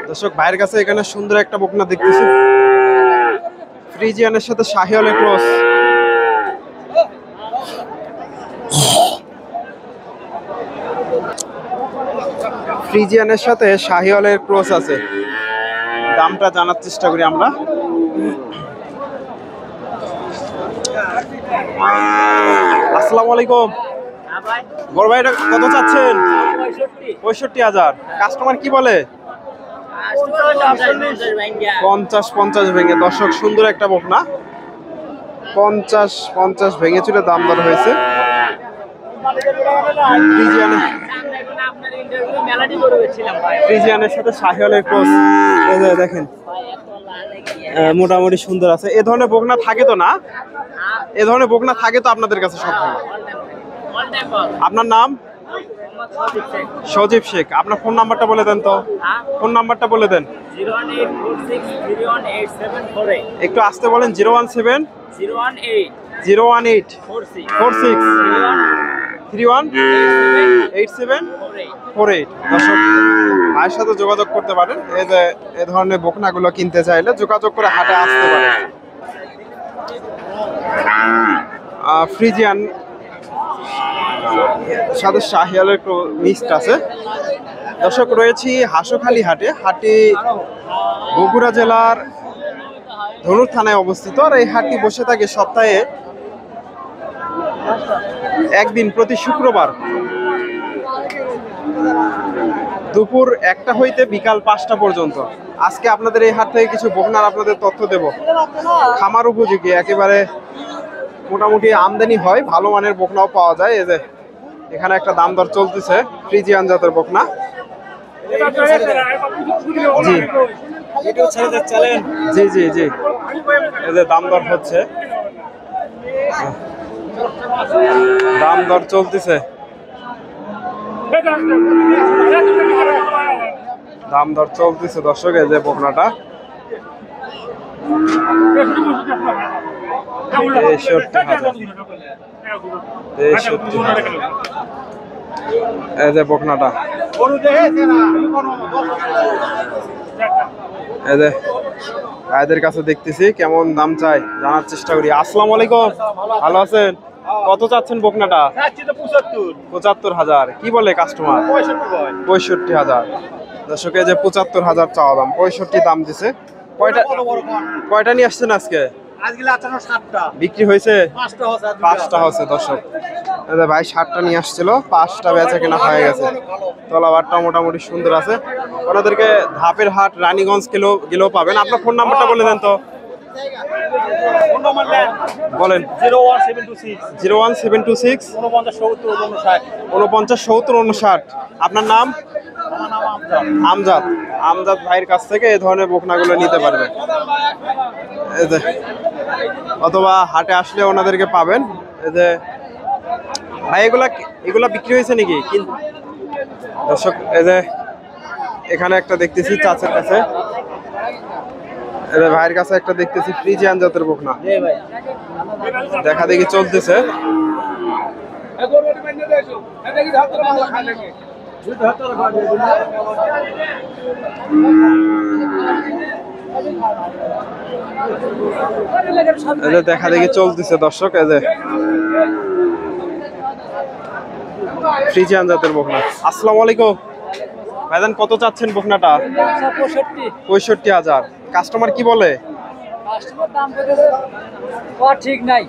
দর্শক ভাইয়ের কাছে এখানে সুন্দর একটা বকনা দেখতেছি, ফ্রিজিয়ানের সাথে শাহিওয়ালের ক্রস। ফ্রিজিয়ানের সাথে শাহিওয়ালের ক্রস আছে। দামটা জানার চেষ্টা করি আমরা। আসসালামু আলাইকুম। বড় ভাই, এটা কত চাচ্ছেন? 65,000। কাস্টমার কি বলে? 50 ভেঙে। দর্শক সুন্দর একটা বকনা, 50 ভেঙে চুলে দাম দর হয়েছে। ফ্রিজিয়ানের সাথে শাহিওয়ালের ক্রস দেখেন, মোটামুটি সুন্দর আছে। এ ধরনের বকনা থাকে তো না? এ ধরনের বকনা থাকে তো আপনাদের কাছে সব? আপনার নাম? সজীব শেখ। আপনার ফোন নাম্বারটা বলে দেন তো। ফোন নাম্বারটা বলে দেন। একটু আসতে বলেন। 017 018 46 318748। দর্শক ভাইয়ের সাথে যোগাযোগ করতে পারেন। এই যে এ ধরনের বকনাগুলো কিনতে চাইলে যোগাযোগ করে হাটে আসতে পারেন। ফ্রিজিয়ান সাথে শাহিওয়ালের মিক্সড আছে। দর্শক রয়েছি হাঁসখালী হাটে। হাটটি বগুড়া জেলার ধনুর থানায় অবস্থিত। আর এই হাটটি বসে থাকে সপ্তাহে একদিন, প্রতি শুক্রবার দুপুর 1টা হইতে বিকাল 5টা পর্যন্ত। আজকে আপনাদের এই হাট থেকে কিছু বকনার আপনাদের তথ্য দেব। খামার উপযোগী, একেবারে মোটামুটি আমদানি হয়, ভালো মানের বকনাও পাওয়া যায়। এই যে এখানে একটা দাম দর চলতেছে ফ্রিজিয়ান জাতের বকনা। জি জি জি জি, এই যে দাম দর হচ্ছে, দাম দর চলতেছে, দাম দর চলতেছে। দর্শক এই যে বকনাটা 63,000। এই যে বকনাটা, এই যে ভাইদের কাছে দেখতেছি কেমন দাম চাই, জানার চেষ্টা করি। আসসালামু আলাইকুম, ভালো আছেন? কত চাচ্ছেন বকনাটা? 75,000। কি বলে কাস্টমার? 65,000। দর্শকে যে 75,000 চাওয়া দাম, 65 দাম দিছে। কয়টা নিয়ে আসছেন আজকে? বিক্রি হয়েছে? 5টা হচ্ছে। দর্শক ভাই 7টা নিয়ে আসছিল, 5টা বেচা কেনা হয়ে গেছে। তলাবারটা মোটামুটি সুন্দর আছে। ওনাদেরকে ধাপের হাট রানীগঞ্জ গেলেও পাবেন। আপনার ফোন নাম্বারটা বলে দেন তো। বলেন। 01726 497059। আপনার নাম? আমজাদ। আমজাদ ভাইয়ের কাছ থেকে এই ধরনের বকনাগুলো নিতে পারবেন, অথবা হাটে আসলে ওনাদেরকে পাবেন। এই যে ভাই, এগুলা বিক্রি হয়েছে নাকি? দর্শক এই যে এখানে একটা দেখতেছি চাচের কাছে, ভাইয়ের কাছে একটা দেখতেছি ফ্রিজিয়ান জাতের বকনা, দেখা দেখি চলতেছে। দেখা দেখি চলতেছে দর্শক। এই যে ফ্রিজিয়ান জাতের বকনা। আসসালামু আলাইকুম ভাইজান, কত চাচ্ছেন বকনাটা? 65,000। কাস্টমার কি বলে? ঠিক নাই,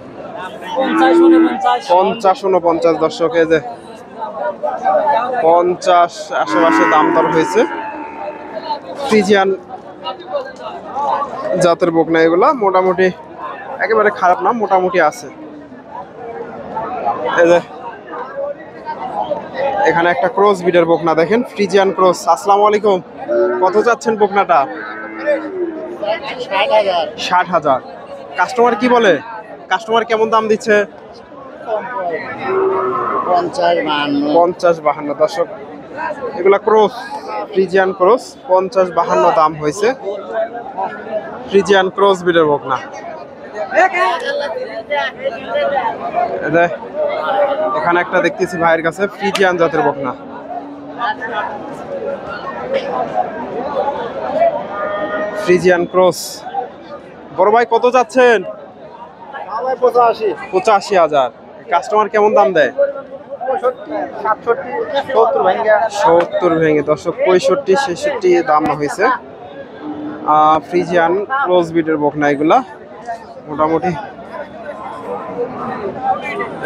50-49। দর্শক এই যে 50 আশেপাশে দাম দর হয়েছে। ফ্রিজিয়ান জাতের বকনা এগুলা, মোটামুটি একেবারে খারাপ না, মোটামুটি আছে। এই যে এখানে একটা ক্রস বিডের বকনা দেখেন, ফ্রিজিয়ান ক্রস। আসসালামু আলাইকুম, কত চাচ্ছেন বকনাটা? 60,000। কাস্টমার কি বলে? কাস্টমার কেমন দাম দিচ্ছে? 50-52। দর্শক এগুলা ক্রস, ফ্রিজিয়ান ক্রস, 50-52 দাম হয়েছে। ফ্রিজিয়ান ক্রস বিডের বকনা। এখানে একটা দেখতেছি ভাইয়ের কাছে ফ্রিজিয়ান জাতের বকনা। Friesian cross. বড় ভাই কত যাচ্ছেন? 85,000। কাস্টমার কেমন দাম দেয়? 70 ভেঙে দর্শক 65-66 দাম হয়েছে। ফ্রিজিয়ান ক্লোজ বিটের বকনা এগুলা মোটামুটি।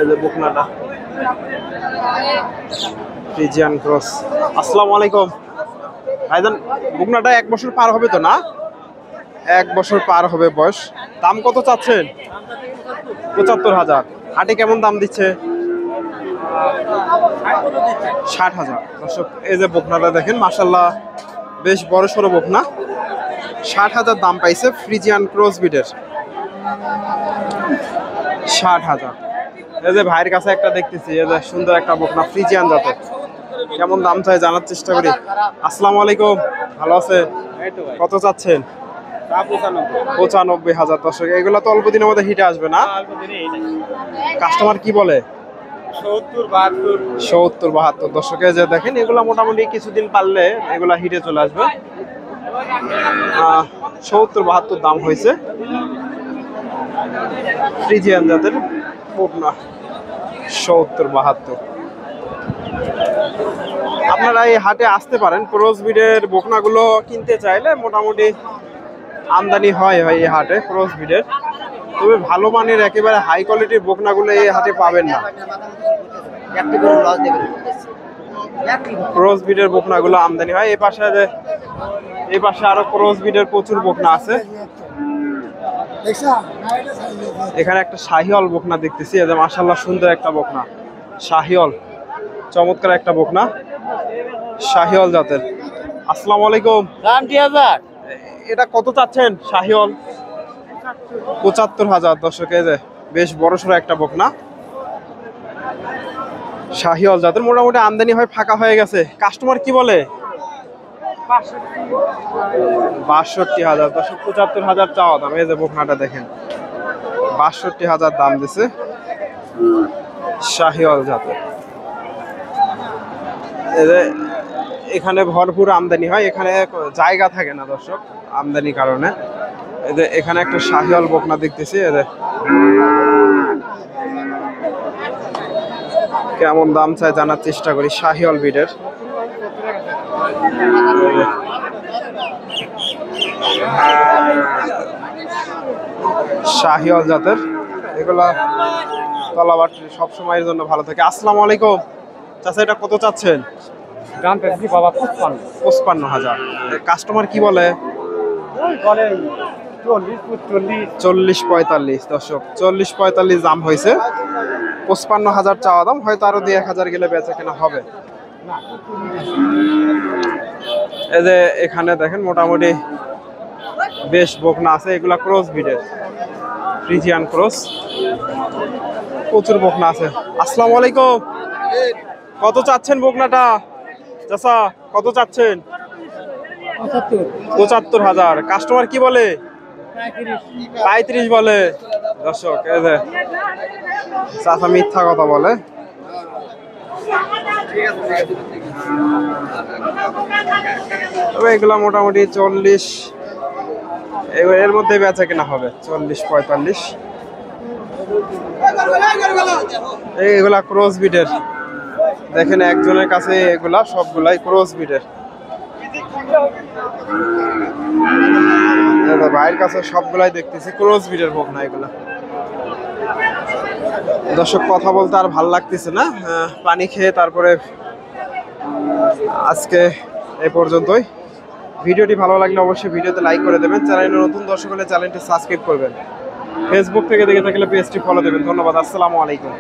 এই যে বকনাটা ফ্রিজিয়ান ক্রস। আসসালামু আলাইকুম ভাইজান, বকনাটা 1 বছর পার হবে তো না? 1 বছর পার হবে বয়স। দাম কত চাচ্ছেন? 75,000। হাটে কেমন দাম দিচ্ছে? 60,000। দর্শক এই যে বকনাটা দেখেন, মাশাআল্লাহ বেশ বড় সড়ো বকনা। 60,000 দাম পাইছে ফ্রিজিয়ান ক্রস বিটের। 60,000। এই যে ভাইয়ের কাছে একটা দেখতেছি, এই যে সুন্দর একটা বকনা ফ্রিজিয়ান জাতের। কেমন দাম চাই জানার চেষ্টা করি। আসসালামু আলাইকুম, ভালো আছে? কত চাচ্ছেন? 95,000। দর্শক এগুলো তো অল্প দিনের মধ্যে হিটে আসবে না? কাস্টমার কি বলে? 70-72। দর্শকে যে দেখেন এগুলা মোটামুটি কিছুদিন পারলে এগুলা হিটে চলে আসবে। 70-72 দাম হয়েছে ফ্রিজিয়ান জাতের বকনা। 70-72। আপনারা এই হাটে আসতে পারেন। ক্রস ব্রিডের বকনাগুলো কিনতে চাইলে মোটামুটি আমদানি হয় এই হাটে ক্রস ব্রিডের। তবে ভালো মানের একেবারে হাই কোয়ালিটির বকনাগুলো এই হাটে পাবেন না। ক্রস ব্রিডের বকনাগুলো আমদানি হয়। এই পাশে আরো ক্রস ব্রিডের প্রচুর বকনা আছে। এখানে একটা শাহিওয়াল বকনা দেখতেছি, এই যে মাশাআল্লাহ সুন্দর একটা বকনা শাহিওয়াল, চমৎকার একটা বকনা শাহিওয়াল জাতের। আসসালামু আলাইকুম। এটা কত চাচ্ছেন শাহিওয়াল? 75,000। দর্শক এই যে বেশ বড়সড় একটা বকনা শাহিওয়াল জাতের। মোটামুটি আমদানি হয়, ফাঁকা হয়ে গেছে। কাস্টমার কি বলে? 62,000। দর্শক 75,000 চাওয়া দাম। এই যে বকনাটা দেখেন 62,000 দাম দিছে শাহিওয়াল জাতের। এখানে ভরপুর আমদানি হয়, এখানে জায়গা থাকে না দর্শক আমদানির কারণে। এখানে একটা শাহিওয়াল বকনা দেখতেছি, কেমন দাম চাই জানার চেষ্টা করি শাহিওয়াল ব্রিডের। শাহিওয়াল জাতের এগুলা তলাবাট সবসময়ের জন্য ভালো থাকে। আসসালামু আলাইকুম চাচা, এটা কত চাচ্ছেন? 55,000। কাস্টমার কি বলে? 40-45। দর্শক 40-45 দাম হয়েছে। 55,000 চাওয়া দাম, হয়তো আরো 2-1,000 গেলে বেচা কেনা হবে। এই যে এখানে দেখেন মোটামুটি বেশ বকনা আছে, এগুলা ক্রস ব্রিডের ফ্রিজিয়ান ক্রস, প্রচুর বকনা আছে। আসসালামু আলাইকুম, কত চাচ্ছেন বকনাটা চাচা? কত চাচ্ছেন? 75,000। কাস্টমার কি বলে? 35 বলে। দর্শক এই যে চাচা মিথ্যা কথা বলে। তবে এগুলা মোটামুটি 40, এর মধ্যে বেচা কেনা হবে 40-45। এগুলা ক্রস ব্রিডের দেখেন, একজনের কাছে এগুলা সবগুলাই ক্রস ব্রিডের। ভাইয়ের কাছে সবগুলাই দেখতেছি ক্রস ব্রিডের বকনা এগুলা। দর্শক কথা বলতে আর ভাল লাগতেছে না, পানি খেয়ে তারপরে আজকে এই পর্যন্তই। ভিডিওটি ভালো লাগলে অবশ্যই ভিডিওতে লাইক করে দেবেন। চ্যানেলে নতুন দর্শক হলে চ্যানেলটি সাবস্ক্রাইব করবেন। ফেসবুক থেকে দেখে থাকলে পেজটি ফলো দেবেন। ধন্যবাদ। আসসালামু আলাইকুম।